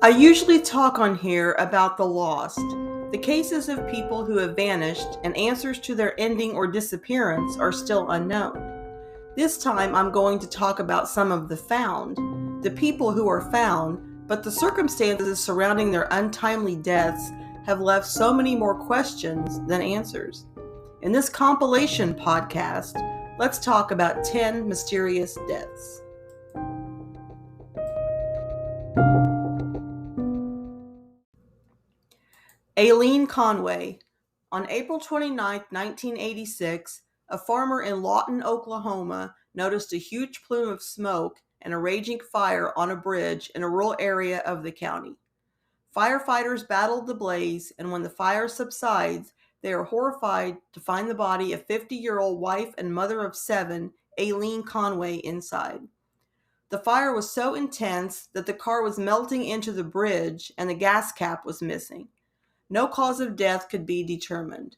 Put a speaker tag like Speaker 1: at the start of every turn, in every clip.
Speaker 1: I usually talk on here about the lost, the cases of people who have vanished and answers to their ending or disappearance are still unknown. This time I'm going to talk about some of the found, the people who are found, but the circumstances surrounding their untimely deaths have left so many more questions than answers. In this compilation podcast, let's talk about 10 mysterious deaths. Aileen Conway. On April 29, 1986, a farmer in Lawton, Oklahoma, noticed a huge plume of smoke and a raging fire on a bridge in a rural area of the county. Firefighters battled the blaze, and when the fire subsides, they are horrified to find the body of 50-year-old wife and mother of 7, Aileen Conway, inside. The fire was so intense that the car was melting into the bridge and the gas cap was missing. No cause of death could be determined.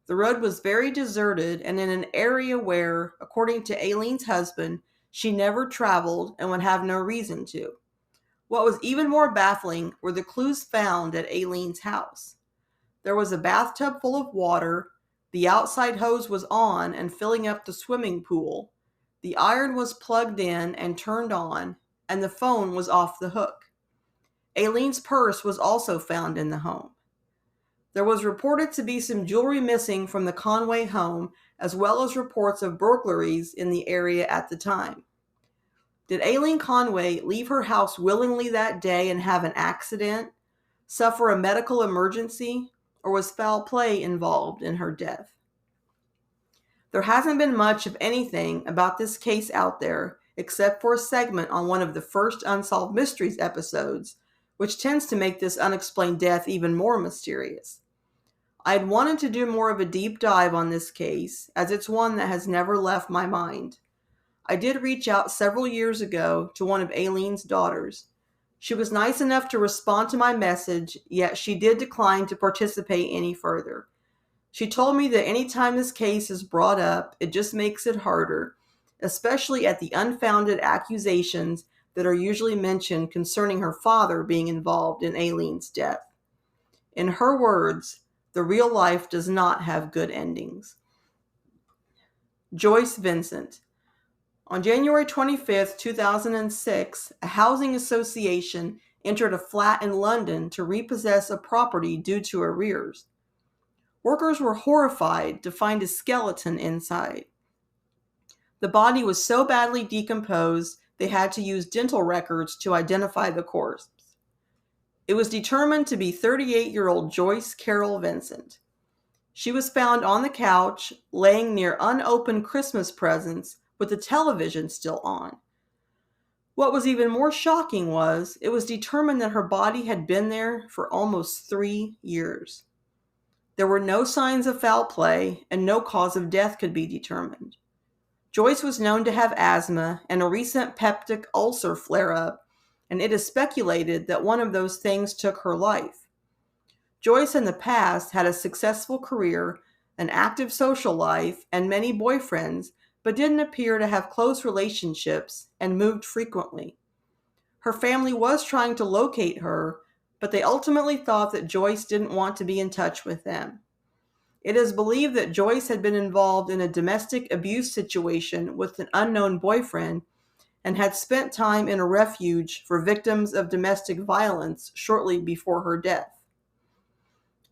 Speaker 1: The road was very deserted and in an area where, according to Aileen's husband, she never traveled and would have no reason to. What was even more baffling were the clues found at Aileen's house. There was a bathtub full of water, the outside hose was on and filling up the swimming pool, the iron was plugged in and turned on, and the phone was off the hook. Aileen's purse was also found in the home. There was reported to be some jewelry missing from the Conway home, as well as reports of burglaries in the area at the time. Did Aileen Conway leave her house willingly that day and have an accident, suffer a medical emergency, or was foul play involved in her death? There hasn't been much of anything about this case out there, except for a segment on one of the first Unsolved Mysteries episodes, which tends to make this unexplained death even more mysterious. I had wanted to do more of a deep dive on this case, as it's one that has never left my mind. I did reach out several years ago to one of Aileen's daughters. She was nice enough to respond to my message, yet she did decline to participate any further. She told me that anytime this case is brought up, it just makes it harder, especially at the unfounded accusations that are usually mentioned concerning her father being involved in Aileen's death. In her words, the real life does not have good endings. Joyce Vincent. On January 25, 2006, a housing association entered a flat in London to repossess a property due to arrears. Workers were horrified to find a skeleton inside. The body was so badly decomposed, they had to use dental records to identify the corpse. It was determined to be 38-year-old Joyce Carol Vincent. She was found on the couch, laying near unopened Christmas presents, with the television still on. What was even more shocking was, it was determined that her body had been there for almost 3 years. There were no signs of foul play, and no cause of death could be determined. Joyce was known to have asthma and a recent peptic ulcer flare-up, and it is speculated that one of those things took her life. Joyce in the past had a successful career, an active social life, and many boyfriends, but didn't appear to have close relationships and moved frequently. Her family was trying to locate her, but they ultimately thought that Joyce didn't want to be in touch with them. It is believed that Joyce had been involved in a domestic abuse situation with an unknown boyfriend and had spent time in a refuge for victims of domestic violence shortly before her death.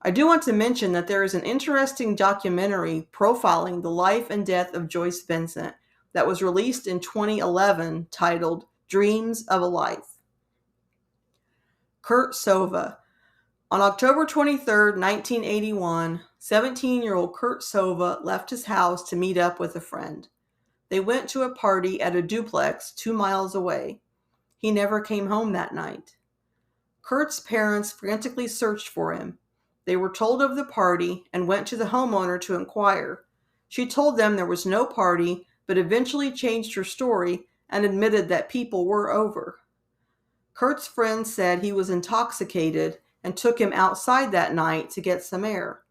Speaker 1: I do want to mention that there is an interesting documentary profiling the life and death of Joyce Vincent that was released in 2011 titled Dreams of a Life. Kurt Sova. On October 23, 1981, 17-year-old Kurt Sova left his house to meet up with a friend. They went to a party at a duplex 2 miles away. He never came home that night. Kurt's parents frantically searched for him. They were told of the party and went to the homeowner to inquire. She told them there was no party, but eventually changed her story and admitted that people were over. Kurt's friend said he was intoxicated and took him outside that night to get some air.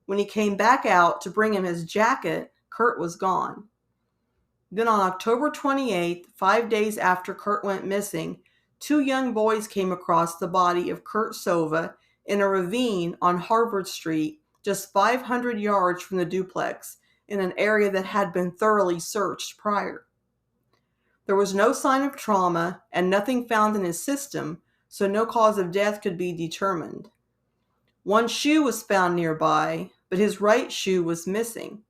Speaker 1: When he came back out to bring him his jacket, Kurt was gone. Then on October 28th, 5 days after Kurt went missing, two young boys came across the body of Kurt Sova in a ravine on Harvard Street, just 500 yards from the duplex, in an area that had been thoroughly searched prior. There was no sign of trauma and nothing found in his system, so no cause of death could be determined. One shoe was found nearby, but his right shoe was missing.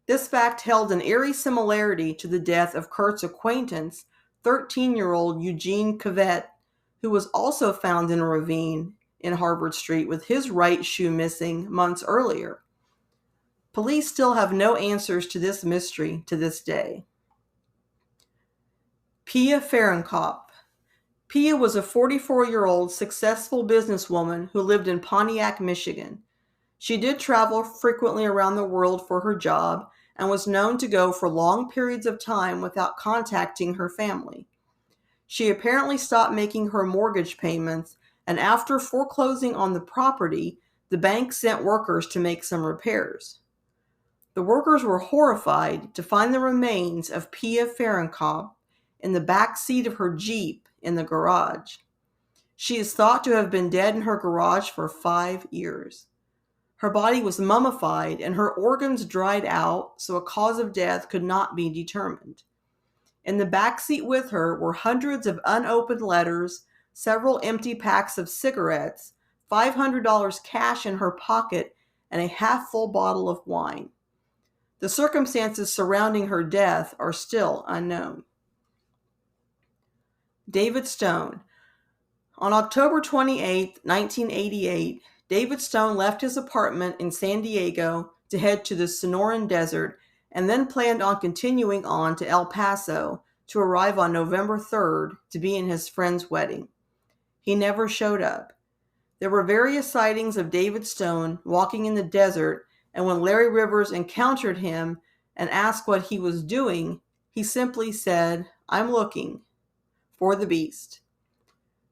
Speaker 1: This fact held an eerie similarity to the death of Kurt's acquaintance, 13-year-old Eugene Kvet, who was also found in a ravine in Harvard Street with his right shoe missing months earlier. Police still have no answers to this mystery to this day. Pia Fahrenkopf. Pia was a 44-year-old successful businesswoman who lived in Pontiac, Michigan. She did travel frequently around the world for her job and was known to go for long periods of time without contacting her family. She apparently stopped making her mortgage payments, and after foreclosing on the property, the bank sent workers to make some repairs. The workers were horrified to find the remains of Pia Fahrenkopf in the back seat of her Jeep in the garage. She is thought to have been dead in her garage for 5 years. Her body was mummified and her organs dried out, so a cause of death could not be determined. In the back seat with her were hundreds of unopened letters, several empty packs of cigarettes, $500 cash in her pocket, and a half-full bottle of wine. The circumstances surrounding her death are still unknown. David Stone. On October 28, 1988, David Stone left his apartment in San Diego to head to the Sonoran Desert and then planned on continuing on to El Paso to arrive on November 3rd to be in his friend's wedding. He never showed up. There were various sightings of David Stone walking in the desert, and when Larry Rivers encountered him and asked what he was doing, he simply said, "I'm looking for the beast."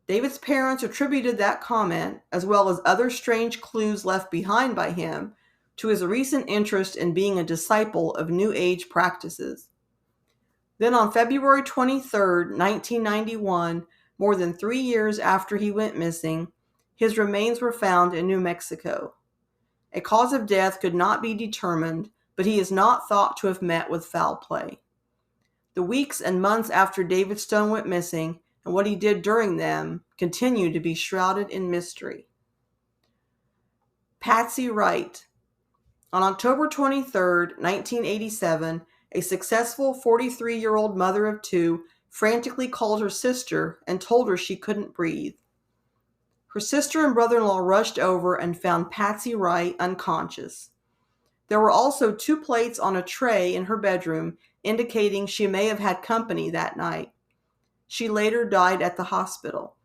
Speaker 1: David's parents attributed that comment, as well as other strange clues left behind by him, to his recent interest in being a disciple of New Age practices. Then on February 23, 1991, more than 3 years after he went missing, his remains were found in New Mexico. A cause of death could not be determined, but he is not thought to have met with foul play. The weeks and months after David Stone went missing and what he did during them continue to be shrouded in mystery. Patsy Wright. On October 23, 1987, a successful 43-year-old mother of two frantically called her sister and told her she couldn't breathe. Her sister and brother-in-law rushed over and found Patsy Wright unconscious. There were also 2 plates on a tray in her bedroom, indicating she may have had company that night. She later died at the hospital.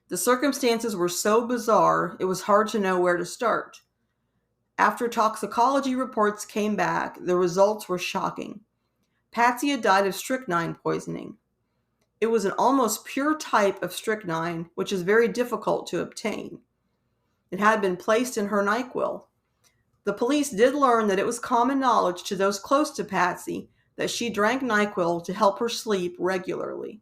Speaker 1: The circumstances were so bizarre, it was hard to know where to start. After toxicology reports came back, the results were shocking. Patsy had died of strychnine poisoning. It was an almost pure type of strychnine, which is very difficult to obtain. It had been placed in her NyQuil. The police did learn that it was common knowledge to those close to Patsy that she drank NyQuil to help her sleep regularly.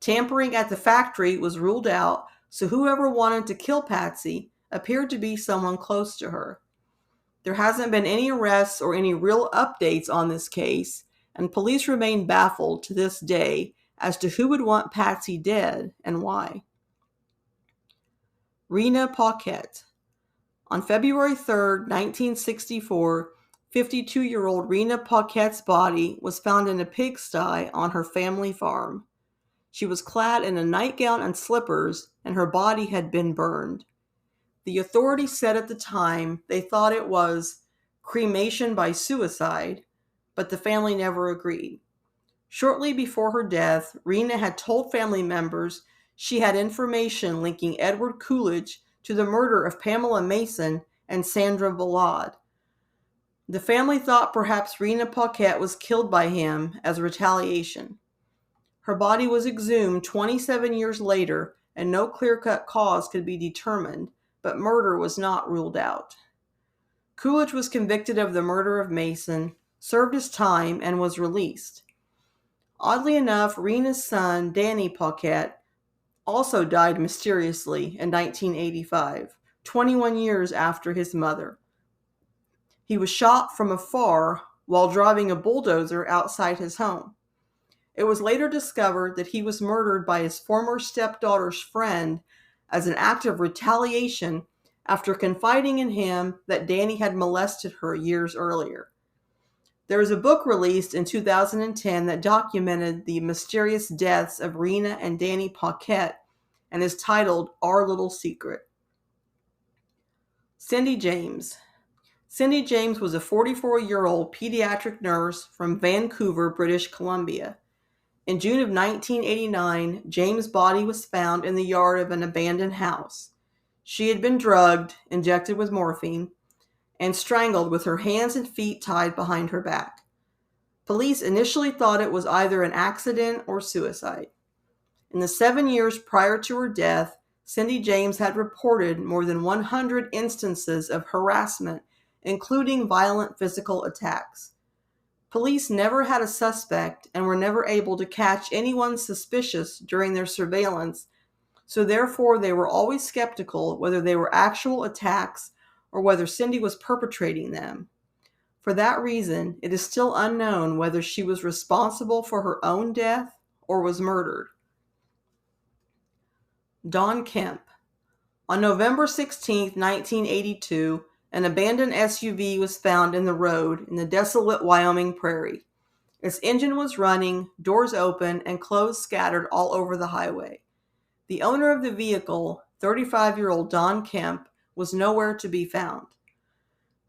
Speaker 1: Tampering at the factory was ruled out, so whoever wanted to kill Patsy appeared to be someone close to her. There hasn't been any arrests or any real updates on this case, and police remain baffled to this day as to who would want Patsy dead and why. Rena Paquette. On February 3, 1964, 52-year-old Rena Paquette's body was found in a pigsty on her family farm. She was clad in a nightgown and slippers, and her body had been burned. The authorities said at the time they thought it was cremation by suicide, but the family never agreed. Shortly before her death, Rena had told family members she had information linking Edward Coolidge to the murder of Pamela Mason and Sandra Valade. The family thought perhaps Rena Paquette was killed by him as retaliation. Her body was exhumed 27 years later, and no clear-cut cause could be determined, but murder was not ruled out. Coolidge was convicted of the murder of Mason, served his time, and was released. Oddly enough, Rena's son, Danny Paquette, also died mysteriously in 1985, 21 years after his mother. He was shot from afar while driving a bulldozer outside his home. It was later discovered that he was murdered by his former stepdaughter's friend as an act of retaliation after confiding in him that Danny had molested her years earlier. There was a book released in 2010 that documented the mysterious deaths of Rena and Danny Paquette and is titled Our Little Secret. Cindy James. Cindy James was a 44-year-old pediatric nurse from Vancouver, British Columbia. In June of 1989, James' body was found in the yard of an abandoned house. She had been drugged, injected with morphine, and strangled with her hands and feet tied behind her back. Police initially thought it was either an accident or suicide. In the 7 years prior to her death, Cindy James had reported more than 100 instances of harassment, including violent physical attacks. Police never had a suspect and were never able to catch anyone suspicious during their surveillance, so therefore they were always skeptical whether they were actual attacks or whether Cindy was perpetrating them. For that reason, it is still unknown whether she was responsible for her own death or was murdered. Don Kemp. On November 16, 1982, an abandoned SUV was found in the road in the desolate Wyoming prairie. Its engine was running, doors open, and clothes scattered all over the highway. The owner of the vehicle, 35-year-old Don Kemp, was nowhere to be found.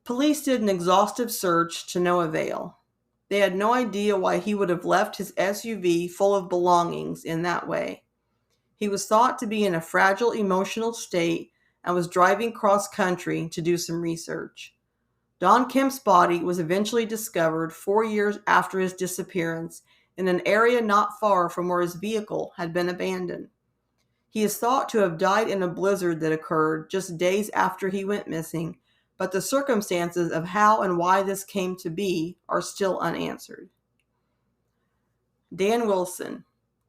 Speaker 1: Police did an exhaustive search to no avail. They had no idea why he would have left his SUV full of belongings in that way. He was thought to be in a fragile emotional state and was driving cross-country to do some research. Don Kemp's body was eventually discovered 4 years after his disappearance in an area not far from where his vehicle had been abandoned. He is thought to have died in a blizzard that occurred just days after he went missing, but the circumstances of how and why this came to be are still unanswered. Dan Wilson.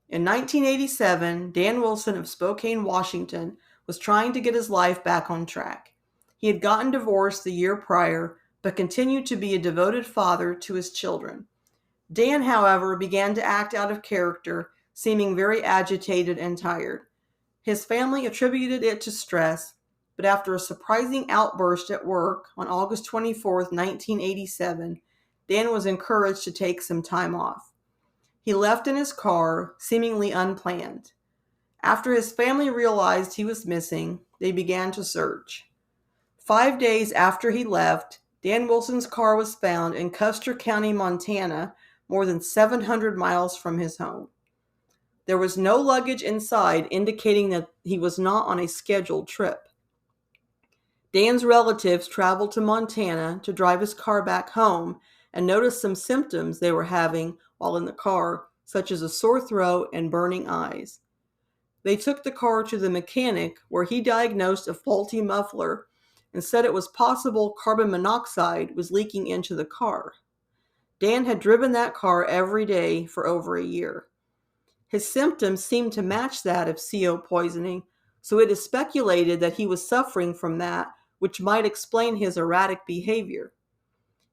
Speaker 1: In 1987, Dan Wilson of Spokane, Washington, was trying to get his life back on track. He had gotten divorced the year prior, but continued to be a devoted father to his children. Dan, however, began to act out of character, seeming very agitated and tired. His family attributed it to stress, but after a surprising outburst at work on August 24, 1987, Dan was encouraged to take some time off. He left in his car, seemingly unplanned. After his family realized he was missing, they began to search. 5 days after he left, Dan Wilson's car was found in Custer County, Montana, more than 700 miles from his home. There was no luggage inside, indicating that he was not on a scheduled trip. Dan's relatives traveled to Montana to drive his car back home and noticed some symptoms they were having while in the car, such as a sore throat and burning eyes. They took the car to the mechanic, where he diagnosed a faulty muffler and said it was possible carbon monoxide was leaking into the car. Dan had driven that car every day for over a year. His symptoms seemed to match that of CO poisoning, so it is speculated that he was suffering from that, which might explain his erratic behavior.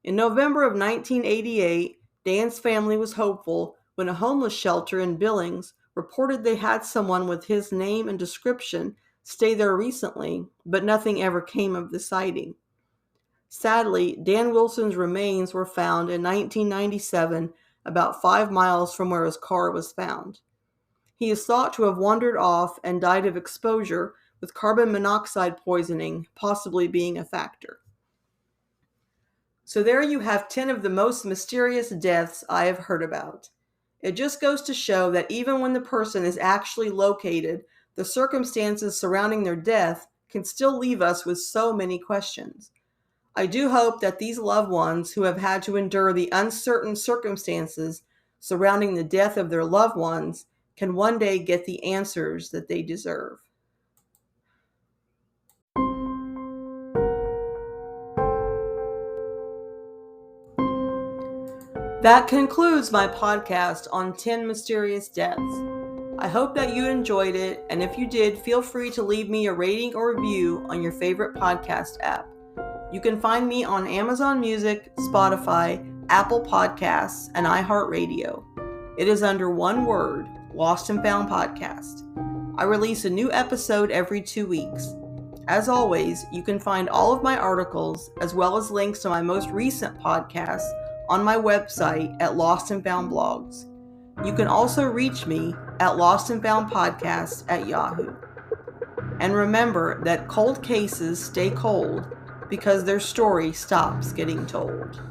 Speaker 1: In November of 1988, Dan's family was hopeful when a homeless shelter in Billings reported they had someone with his name and description stay there recently, but nothing ever came of the sighting. Sadly, Dan Wilson's remains were found in 1997, about 5 miles from where his car was found. He is thought to have wandered off and died of exposure, with carbon monoxide poisoning possibly being a factor. So there you have 10 of the most mysterious deaths I have heard about. It just goes to show that even when the person is actually located, the circumstances surrounding their death can still leave us with so many questions. I do hope that these loved ones who have had to endure the uncertain circumstances surrounding the death of their loved ones can one day get the answers that they deserve. That concludes my podcast on 10 mysterious deaths. I hope that you enjoyed it, and if you did, feel free to leave me a rating or review on your favorite podcast app. You can find me on Amazon Music, Spotify, Apple Podcasts, and iHeartRadio. It is under one word, Lost and Found Podcast. I release a new episode every 2 weeks. As always, you can find all of my articles, as well as links to my most recent podcasts, on my website at Lost and Found Blogs. You can also reach me at lostandfoundpodcast@yahoo. And remember that cold cases stay cold because their story stops getting told.